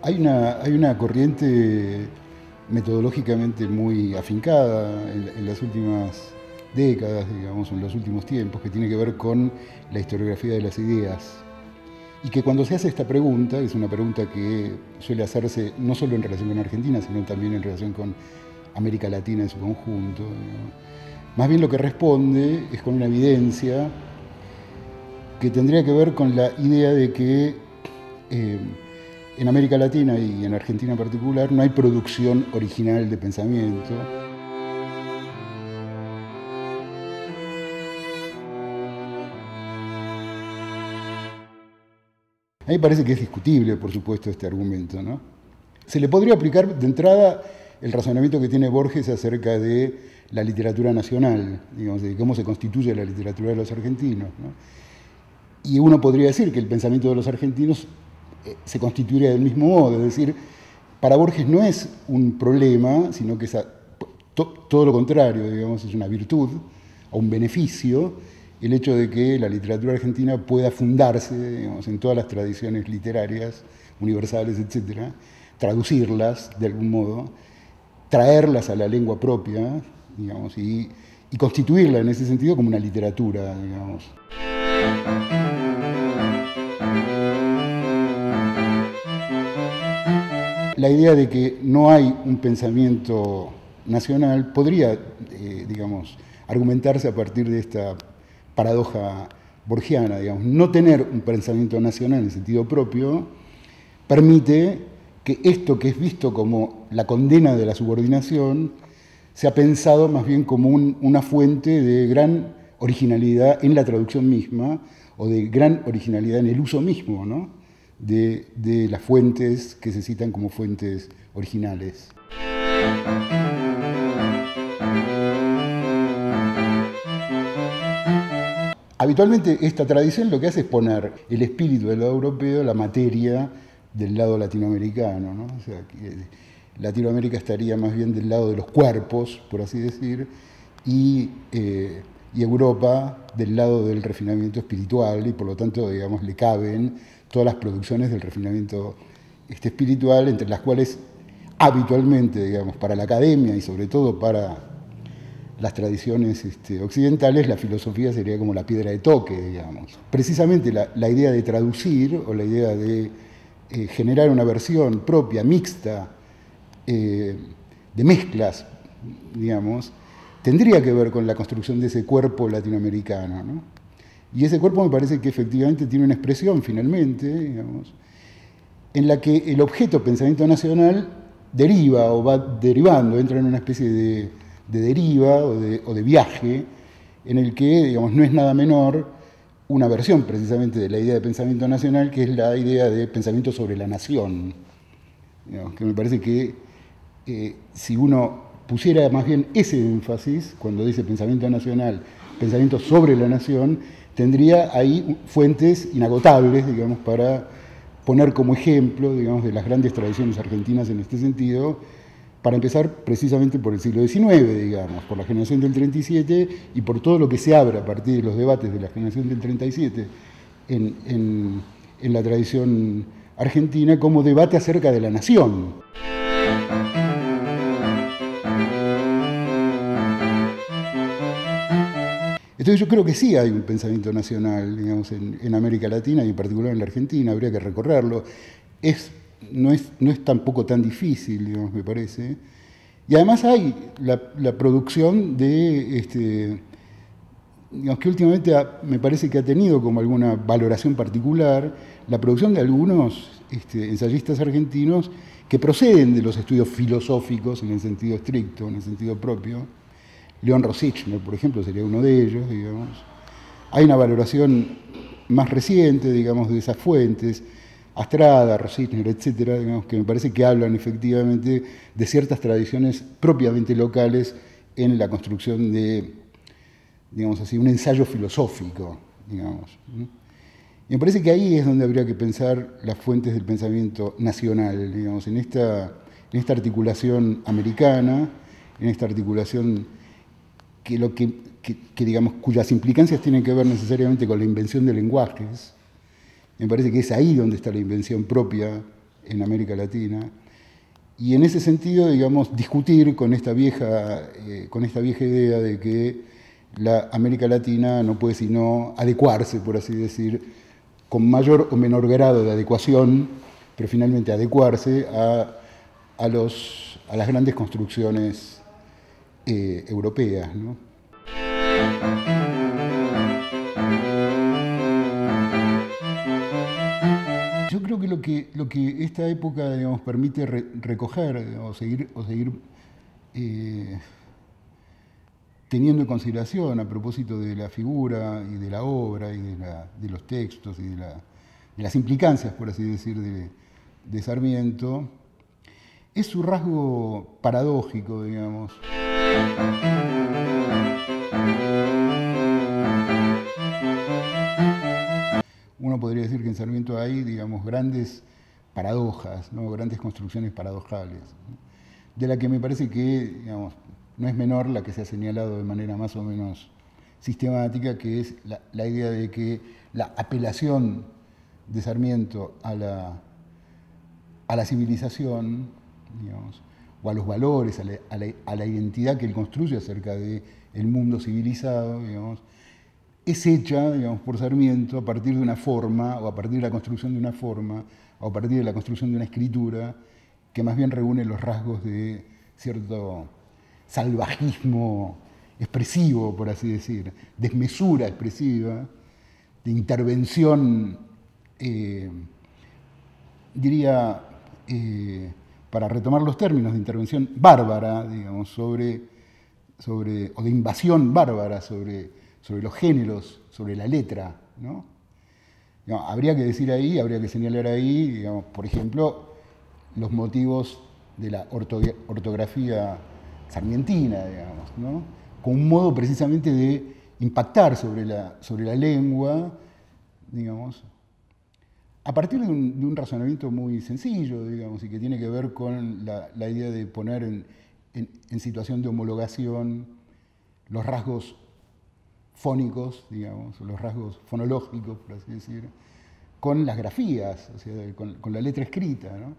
Hay una corriente metodológicamente muy afincada en las últimas décadas, digamos, en los últimos tiempos, que tiene que ver con la historiografía de las ideas. Y que cuando se hace esta pregunta, es una pregunta que suele hacerse no solo en relación con Argentina, sino también en relación con América Latina en su conjunto, digamos. Más bien lo que responde es con una evidencia que tendría que ver con la idea de que en América Latina y en Argentina en particular no hay producción original de pensamiento. A mí me parece que es discutible, por supuesto, este argumento, ¿no? Se le podría aplicar de entrada el razonamiento que tiene Borges acerca de la literatura nacional, digamos, de cómo se constituye la literatura de los argentinos, ¿no? Y uno podría decir que el pensamiento de los argentinos se constituiría del mismo modo, es decir, para Borges no es un problema, sino que es todo lo contrario, digamos, es una virtud o un beneficio el hecho de que la literatura argentina pueda fundarse, digamos, en todas las tradiciones literarias, universales, etcétera, traducirlas de algún modo, traerlas a la lengua propia, digamos, y constituirla en ese sentido como una literatura, digamos. La idea de que no hay un pensamiento nacional podría, digamos, argumentarse a partir de esta paradoja borgiana, digamos. No tener un pensamiento nacional en sentido propio permite que esto que es visto como la condena de la subordinación sea pensado más bien como una fuente de gran originalidad en la traducción misma o de gran originalidad en el uso mismo, ¿no?, de las fuentes que se citan como fuentes originales. Habitualmente esta tradición lo que hace es poner el espíritu del lado europeo, la materia del lado latinoamericano, ¿no? O sea, que Latinoamérica estaría más bien del lado de los cuerpos, por así decir, y Europa del lado del refinamiento espiritual, y por lo tanto, digamos, le caben todas las producciones del refinamiento espiritual, entre las cuales habitualmente, digamos, para la academia y sobre todo para las tradiciones occidentales, la filosofía sería como la piedra de toque, digamos. Precisamente la idea de traducir o la idea de generar una versión propia, mixta, de mezclas, digamos, tendría que ver con la construcción de ese cuerpo latinoamericano, ¿no? Y ese cuerpo me parece que efectivamente tiene una expresión, finalmente, digamos, en la que el objeto pensamiento nacional deriva o va derivando, entra en una especie de deriva o de viaje, en el que, digamos, no es nada menor una versión precisamente de la idea de pensamiento nacional, que es la idea de pensamiento sobre la nación, digamos, que me parece que si uno pusiera más bien ese énfasis, cuando dice pensamiento nacional, pensamiento sobre la nación, tendría ahí fuentes inagotables, digamos, para poner como ejemplo, digamos, de las grandes tradiciones argentinas en este sentido, para empezar precisamente por el siglo XIX, digamos, por la generación del 37 y por todo lo que se abre a partir de los debates de la generación del 37 en la tradición argentina como debate acerca de la nación. Entonces yo creo que sí hay un pensamiento nacional, digamos, en América Latina y en particular en la Argentina, habría que recorrerlo. No es tampoco tan difícil, digamos, me parece. Y además hay la producción de, digamos, que últimamente me parece que ha tenido como alguna valoración particular, la producción de algunos ensayistas argentinos que proceden de los estudios filosóficos en el sentido estricto, en el sentido propio. León Rosichner, por ejemplo, sería uno de ellos, digamos. Hay una valoración más reciente, digamos, de esas fuentes, Astrada, Rosichner, etcétera, digamos, que me parece que hablan efectivamente de ciertas tradiciones propiamente locales en la construcción de, digamos así, un ensayo filosófico, digamos. Y me parece que ahí es donde habría que pensar las fuentes del pensamiento nacional, digamos, en esta articulación americana, en esta articulación digamos, cuyas implicancias tienen que ver necesariamente con la invención de lenguajes. Me parece que es ahí donde está la invención propia en América Latina. Y en ese sentido, digamos, discutir con esta vieja idea de que la América Latina no puede sino adecuarse, por así decir, con mayor o menor grado de adecuación, pero finalmente adecuarse a las grandes construcciones europeas, ¿no? Yo creo que lo que esta época, digamos, permite recoger o seguir teniendo en consideración a propósito de la figura y de la obra y de los textos y de las implicancias, por así decir, de Sarmiento, es su rasgo paradójico, digamos. Uno podría decir que en Sarmiento hay, digamos, grandes paradojas, ¿no? Grandes construcciones paradojales, ¿no? De la que me parece que, digamos, no es menor la que se ha señalado de manera más o menos sistemática, que es la idea de que la apelación de Sarmiento a la civilización, digamos, o a los valores, a la identidad que él construye acerca del mundo civilizado, digamos, es hecha, digamos, por Sarmiento a partir de una forma, o a partir de la construcción de una forma, o a partir de la construcción de una escritura que más bien reúne los rasgos de cierto salvajismo expresivo, por así decir, desmesura expresiva, de intervención, diría, para retomar los términos, de intervención bárbara, digamos, o de invasión bárbara sobre los géneros, sobre la letra, ¿no? Digamos, habría que decir ahí, habría que señalar ahí, digamos, por ejemplo, los motivos de la ortografía sarmientina, digamos, ¿no? Con un modo precisamente de impactar sobre la lengua, digamos, a partir de un razonamiento muy sencillo, digamos, y que tiene que ver con la idea de poner en situación de homologación los rasgos fónicos, digamos, los rasgos fonológicos, por así decir, con las grafías, o sea, con la letra escrita, ¿no?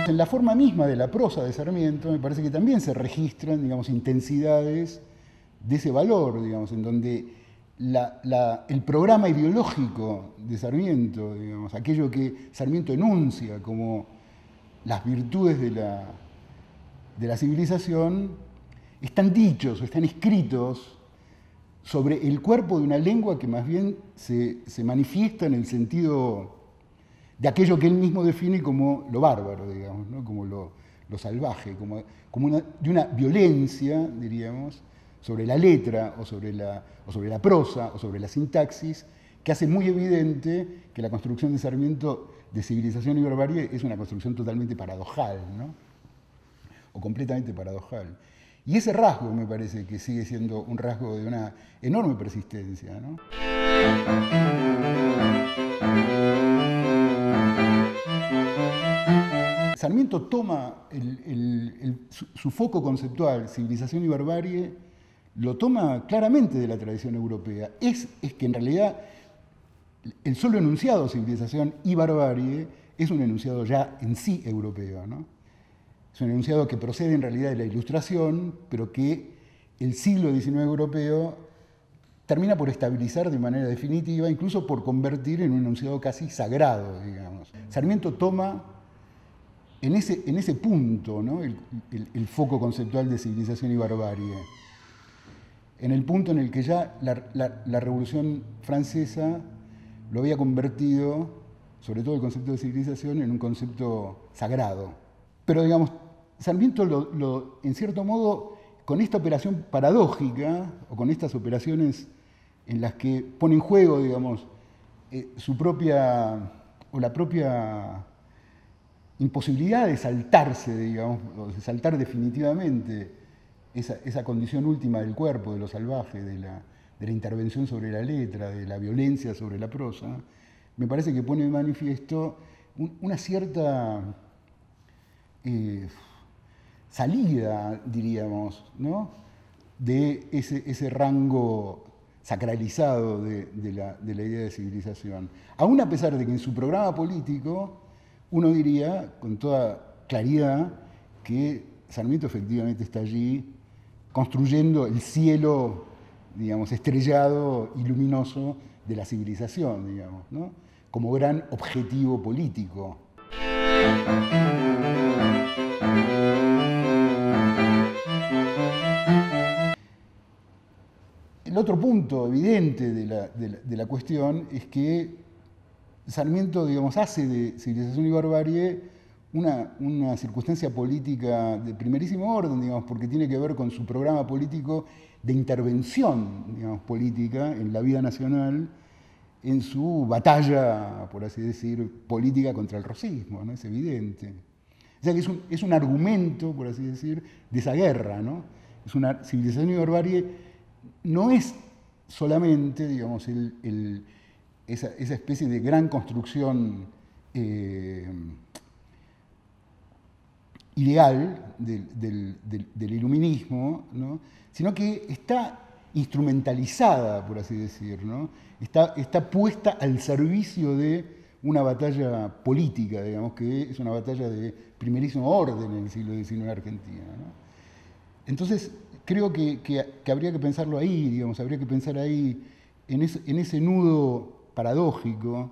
En la forma misma de la prosa de Sarmiento me parece que también se registran, digamos, intensidades de ese valor, digamos, en donde el programa ideológico de Sarmiento, digamos, aquello que Sarmiento enuncia como las virtudes de la civilización, están dichos o están escritos sobre el cuerpo de una lengua que más bien se manifiesta en el sentido de aquello que él mismo define como lo bárbaro, digamos, ¿no? Como lo salvaje, como de una violencia, diríamos, sobre la letra o sobre la prosa o sobre la sintaxis, que hace muy evidente que la construcción de Sarmiento de Civilización y Barbarie es una construcción totalmente paradojal, ¿no? O completamente paradojal. Y ese rasgo me parece que sigue siendo un rasgo de una enorme persistencia, ¿no? Sarmiento toma su foco conceptual, civilización y barbarie, lo toma claramente de la tradición europea. Es que en realidad el solo enunciado civilización y barbarie es un enunciado ya en sí europeo, ¿no? Es un enunciado que procede en realidad de la Ilustración, pero que el siglo XIX europeo termina por estabilizar de manera definitiva, incluso por convertir en un enunciado casi sagrado, digamos. Sarmiento toma en ese punto, ¿no? el foco conceptual de civilización y barbarie, en el punto en el que ya la Revolución Francesa lo había convertido, sobre todo el concepto de civilización, en un concepto sagrado. Pero, digamos, Sarmiento en cierto modo, con esta operación paradójica, o con estas operaciones en las que pone en juego, digamos, la propia imposibilidad de saltarse, digamos, o de saltar definitivamente esa condición última del cuerpo, de lo salvaje, de la intervención sobre la letra, de la violencia sobre la prosa, me parece que pone de manifiesto una cierta salida, diríamos, ¿no? De ese rango sacralizado de la idea de civilización. Aún a pesar de que en su programa político uno diría con toda claridad que Sarmiento efectivamente está allí construyendo el cielo, digamos, estrellado y luminoso de la civilización, digamos, ¿no? Como gran objetivo político. El otro punto evidente de la cuestión es que Sarmiento, digamos, hace de Civilización y Barbarie una circunstancia política de primerísimo orden, digamos, porque tiene que ver con su programa político de intervención, digamos, política en la vida nacional, en su batalla, por así decir, política contra el rosismo, ¿no? Es evidente. O sea que es un argumento, por así decir, de esa guerra, ¿no? Es una Civilización y Barbarie. No es solamente, digamos, esa especie de gran construcción ideal del iluminismo, ¿no? Sino que está instrumentalizada, por así decir, ¿no? Está puesta al servicio de una batalla política, digamos, que es una batalla de primerísimo orden en el siglo XIX en Argentina, ¿no? Entonces, creo que habría que pensarlo ahí, digamos, habría que pensar ahí en ese nudo paradójico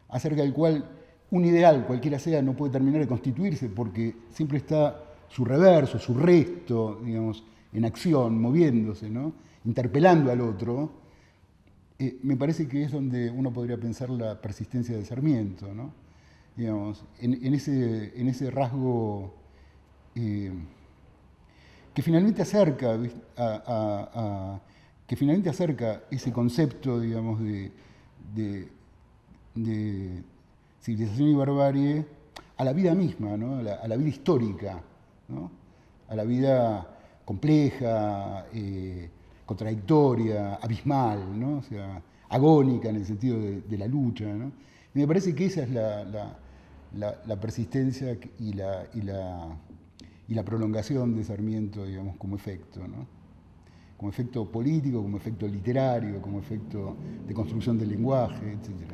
acerca del cual un ideal, cualquiera sea, no puede terminar de constituirse porque siempre está su reverso, su resto, digamos, en acción, moviéndose, ¿no? Interpelando al otro. Me parece que es donde uno podría pensar la persistencia de Sarmiento, ¿no? Digamos, en ese rasgo que finalmente acerca ese concepto, digamos, de civilización y barbarie a la vida misma, ¿no? a la vida histórica, ¿no? A la vida compleja, contradictoria, abismal, ¿no? O sea, agónica en el sentido de la lucha, ¿no? Y me parece que esa es la persistencia y la prolongación de Sarmiento, digamos, como efecto, ¿no? Como efecto político, como efecto literario, como efecto de construcción del lenguaje, etc.